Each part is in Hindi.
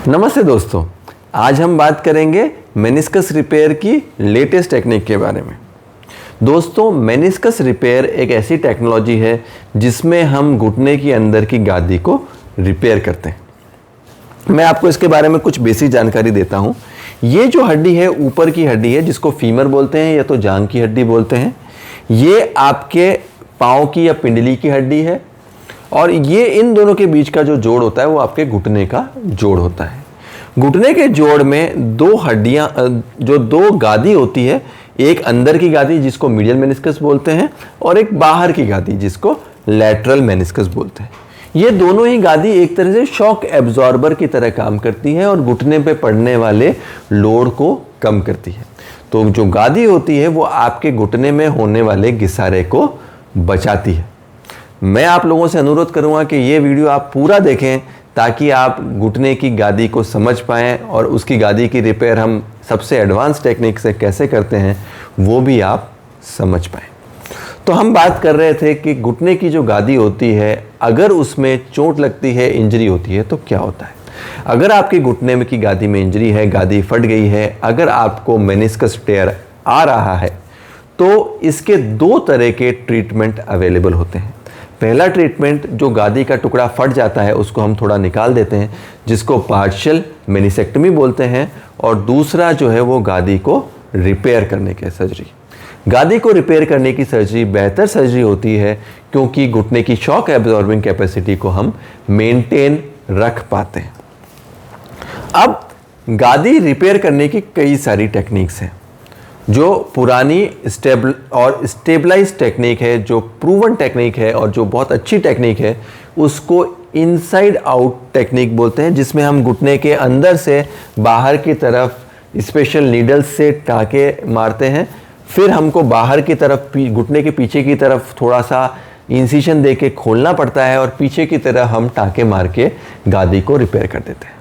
नमस्ते दोस्तों, आज हम बात करेंगे मेनिस्कस रिपेयर की लेटेस्ट टेक्निक के बारे में। दोस्तों, मेनिस्कस रिपेयर एक ऐसी टेक्नोलॉजी है जिसमें हम घुटने की अंदर की गादी को रिपेयर करते हैं। मैं आपको इसके बारे में कुछ बेसिक जानकारी देता हूं। ये जो हड्डी है, ऊपर की हड्डी है जिसको फीमर बोलते हैं या तो जांघ की हड्डी बोलते हैं। ये आपके पाँव की या पिंडली की हड्डी है और ये इन दोनों के बीच का जो जोड़ होता है वो आपके घुटने का जोड़ होता है। घुटने के जोड़ में दो हड्डियां, जो दो गादी होती है, एक अंदर की गादी जिसको मीडियल मेनिस्कस बोलते हैं और एक बाहर की गादी जिसको लैटरल मेनिस्कस बोलते हैं। ये दोनों ही गादी एक तरह से शॉक एब्जॉर्बर की तरह काम करती है और घुटने पे पड़ने वाले लोड को कम करती है। तो जो गादी होती है वो आपके घुटने में होने वाले घिसारे को बचाती है। मैं आप लोगों से अनुरोध करूंगा कि ये वीडियो आप पूरा देखें ताकि आप घुटने की गादी को समझ पाएं और उसकी गादी की रिपेयर हम सबसे एडवांस टेक्निक से कैसे करते हैं वो भी आप समझ पाएं। तो हम बात कर रहे थे कि घुटने की जो गादी होती है, अगर उसमें चोट लगती है, इंजरी होती है तो क्या होता है। अगर आपके घुटने में की गादी में इंजरी है, गादी फट गई है, अगर आपको मेनिस्कस टेयर आ रहा है तो इसके दो तरह के ट्रीटमेंट अवेलेबल होते हैं। पहला ट्रीटमेंट, जो गादी का टुकड़ा फट जाता है उसको हम थोड़ा निकाल देते हैं जिसको पार्शियल मेनिसेक्टमी बोलते हैं, और दूसरा जो है वो गादी को रिपेयर करने की सर्जरी। गादी को रिपेयर करने की सर्जरी बेहतर सर्जरी होती है क्योंकि घुटने की शॉक एब्जॉर्बिंग कैपेसिटी को हम मेंटेन रख पाते हैं। अब गादी रिपेयर करने की कई सारी टेक्निक्स हैं। जो पुरानी स्टेबलाइज टेक्निक है, जो प्रूवन टेक्निक है और जो बहुत अच्छी टेक्निक है, उसको इनसाइड आउट टेक्निक बोलते हैं, जिसमें हम घुटने के अंदर से बाहर की तरफ स्पेशल नीडल्स से टाँके मारते हैं। फिर हमको बाहर की तरफ, घुटने के पीछे की तरफ थोड़ा सा इंसिशन दे के खोलना पड़ता है और पीछे की तरफ हम टाँके मार के गादी को रिपेयर कर देते हैं।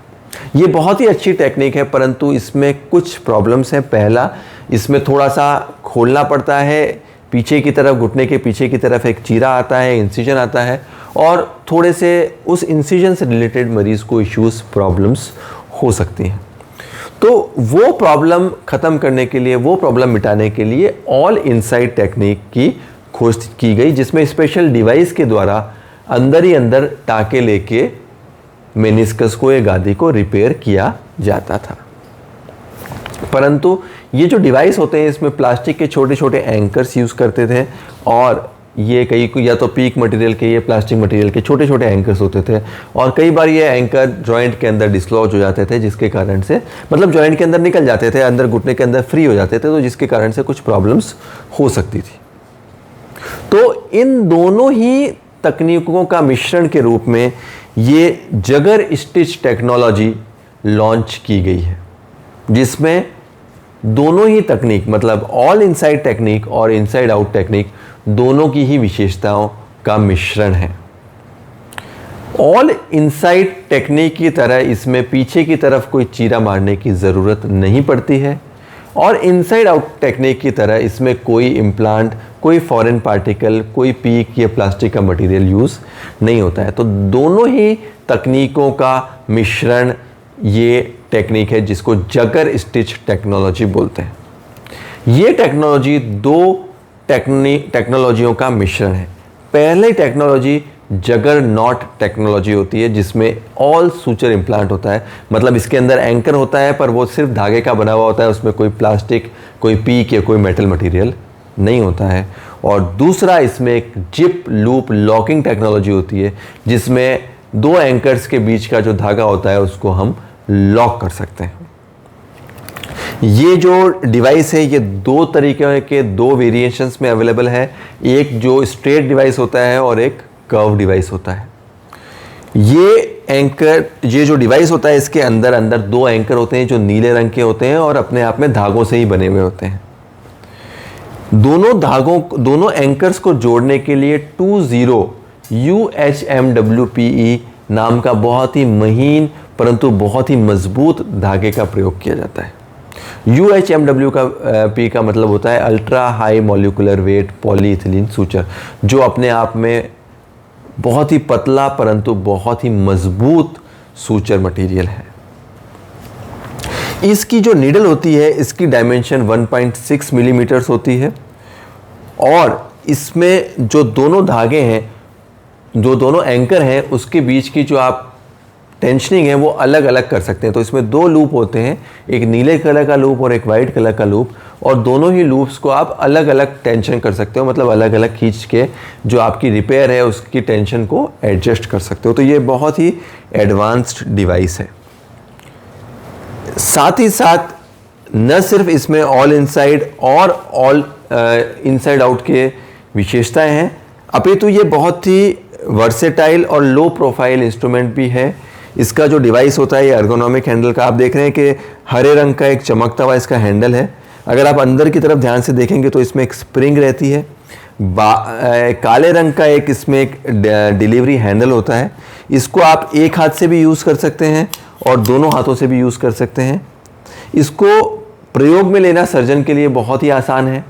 ये बहुत ही अच्छी टेक्निक है, परंतु इसमें कुछ प्रॉब्लम्स हैं। पहला, इसमें थोड़ा सा खोलना पड़ता है, पीछे की तरफ, घुटने के पीछे की तरफ एक चीरा आता है, इंसिजन आता है, और थोड़े से उस इंसिजन से रिलेटेड मरीज़ को इश्यूज, प्रॉब्लम्स हो सकती हैं। तो वो प्रॉब्लम ख़त्म करने के लिए, वो प्रॉब्लम मिटाने के लिए ऑल इनसाइड टेक्निक की खोज की गई, जिसमें स्पेशल डिवाइस के द्वारा अंदर ही अंदर टाँके लेके मेनिस्कस को या गादी को रिपेयर किया जाता था। परंतु ये जो डिवाइस होते हैं इसमें प्लास्टिक के छोटे छोटे एंकर्स यूज़ करते थे, और ये कई या तो पीक मटेरियल के, ये प्लास्टिक मटेरियल के छोटे छोटे एंकर्स होते थे, और कई बार ये एंकर जॉइंट के अंदर डिसलॉज हो जाते थे, जिसके कारण से, मतलब जॉइंट के अंदर निकल जाते थे, अंदर घुटने के अंदर फ्री हो जाते थे, तो जिसके कारण से कुछ प्रॉब्लम्स हो सकती थी। तो इन दोनों ही तकनीकों का मिश्रण के रूप में ये जगर स्टिच टेक्नोलॉजी लॉन्च की गई है, जिसमें दोनों ही तकनीक, मतलब ऑल इनसाइड टेक्निक और इनसाइड आउट टेक्निक, दोनों की ही विशेषताओं का मिश्रण है। ऑल इनसाइड टेक्निक की तरह इसमें पीछे की तरफ कोई चीरा मारने की ज़रूरत नहीं पड़ती है, और इनसाइड आउट टेक्निक की तरह इसमें कोई इम्प्लांट, कोई फॉरेन पार्टिकल, कोई पीक या प्लास्टिक का मटेरियल यूज़ नहीं होता है। तो दोनों ही तकनीकों का मिश्रण ये टेक्निक है जिसको जगर स्टिच टेक्नोलॉजी बोलते हैं। ये टेक्नोलॉजी दो टेक्नोलॉजियों का मिश्रण है। पहले टेक्नोलॉजी जगर नॉट टेक्नोलॉजी होती है, जिसमें ऑल सूचर इम्प्लांट होता है, मतलब इसके अंदर एंकर होता है पर वो सिर्फ धागे का बना हुआ होता है, उसमें कोई प्लास्टिक, कोई पीक या कोई मेटल मटेरियल नहीं होता है। और दूसरा, इसमें एक जिप लूप लॉकिंग टेक्नोलॉजी होती है, जिसमें दो एंकर्स के बीच का जो धागा होता है उसको हम लॉक कर सकते हैं। ये जो डिवाइस है ये दो तरीके के, दो वेरिएशंस में अवेलेबल है। एक जो स्ट्रेट डिवाइस होता है और एक कर्व डिवाइस होता है। ये एंकर, ये जो डिवाइस होता है, इसके अंदर अंदर दो एंकर होते हैं जो नीले रंग के होते हैं और अपने आप में धागों से ही बने हुए होते हैं। दोनों एंकर्स को जोड़ने के लिए 20 UHMWPE नाम का बहुत ही महीन परंतु बहुत ही मजबूत धागे का प्रयोग किया जाता है। UHMWP का मतलब होता है ultra high molecular weight polyethylene suture, जो अपने आप में बहुत ही पतला परंतु बहुत ही मजबूत सूचर मटेरियल है। इसकी जो नीडल होती है इसकी डायमेंशन 1.6 मिलीमीटर्स होती है और इसमें जो दोनों धागे हैं, जो दोनों एंकर हैं, उसके बीच की जो आप टेंशनिंग है वो अलग अलग कर सकते हैं। तो इसमें दो लूप होते हैं, एक नीले कलर का लूप और एक वाइट कलर का लूप, और दोनों ही लूप्स को आप अलग अलग टेंशन कर सकते हो, मतलब अलग अलग खींच के जो आपकी रिपेयर है उसकी टेंशन को एडजस्ट कर सकते हो। तो ये बहुत ही एडवांस्ड डिवाइस है। साथ ही साथ न सिर्फ इसमें ऑल इनसाइड और ऑल इनसाइड आउट के विशेषताएं हैं, अपितु ये बहुत ही वर्सेटाइल और लो प्रोफाइल इंस्ट्रूमेंट भी है। इसका जो डिवाइस होता है ये एर्गोनॉमिक हैंडल का, आप देख रहे हैं कि हरे रंग का एक चमकता हुआ इसका हैंडल है। अगर आप अंदर की तरफ ध्यान से देखेंगे तो इसमें एक स्प्रिंग रहती है। काले रंग का एक इसमें एक डिलीवरी हैंडल होता है। इसको आप एक हाथ से भी यूज़ कर सकते हैं और दोनों हाथों से भी यूज़ कर सकते हैं। इसको प्रयोग में लेना सर्जन के लिए बहुत ही आसान है।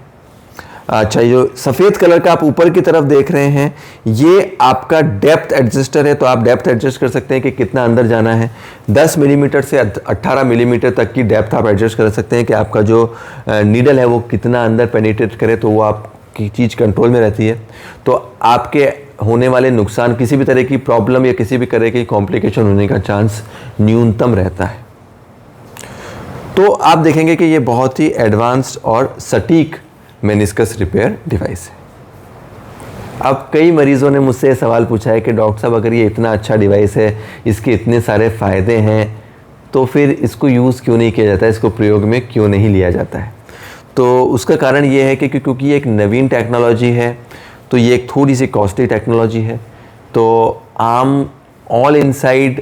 अच्छा, जो सफ़ेद कलर का आप ऊपर की तरफ देख रहे हैं ये आपका डेप्थ एडजस्टर है। तो आप डेप्थ एडजस्ट कर सकते हैं कि कितना अंदर जाना है। 10 मिलीमीटर से 18 मिलीमीटर तक की डेप्थ आप एडजस्ट कर सकते हैं कि आपका जो नीडल है वो कितना अंदर पेनिट्रेट करे, तो वो आपकी चीज़ कंट्रोल में रहती है। तो आपके होने वाले नुकसान, किसी भी तरह की प्रॉब्लम या किसी भी तरह की कॉम्प्लिकेशन होने का चांस न्यूनतम रहता है। तो आप देखेंगे कि ये बहुत ही एडवांस्ड और सटीक मेनिस्कस रिपेयर डिवाइस है। अब कई मरीज़ों ने मुझसे सवाल पूछा है कि डॉक्टर साहब अगर ये इतना अच्छा डिवाइस है, इसके इतने सारे फ़ायदे हैं, तो फिर इसको यूज़ क्यों नहीं किया जाता है, इसको प्रयोग में क्यों नहीं लिया जाता है। तो उसका कारण ये है कि क्योंकि ये एक नवीन टेक्नोलॉजी है, तो ये एक थोड़ी सी कॉस्टली टेक्नोलॉजी है। तो आम ऑल इनसाइड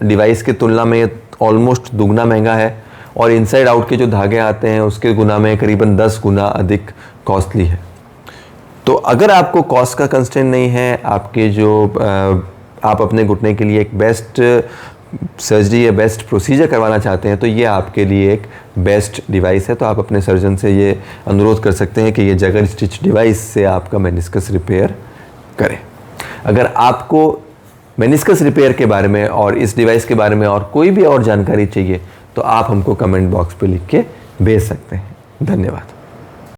डिवाइस की तुलना में ऑलमोस्ट दुगना महंगा है और इनसाइड आउट के जो धागे आते हैं उसके गुना में करीबन 10 गुना अधिक कॉस्टली है। तो अगर आपको कॉस्ट का कंस्ट्रेंट नहीं है, आपके जो आप अपने घुटने के लिए एक बेस्ट सर्जरी या बेस्ट प्रोसीजर करवाना चाहते हैं, तो ये आपके लिए एक बेस्ट डिवाइस है। तो आप अपने सर्जन से ये अनुरोध कर सकते हैं कि ये जगर स्टिच डिवाइस से आपका मेनिस्कस रिपेयर करें। अगर आपको मेनिस्कस रिपेयर के बारे में और इस डिवाइस के बारे में और कोई भी और जानकारी चाहिए तो आप हमको कमेंट बॉक्स पे लिख के भेज सकते हैं। धन्यवाद।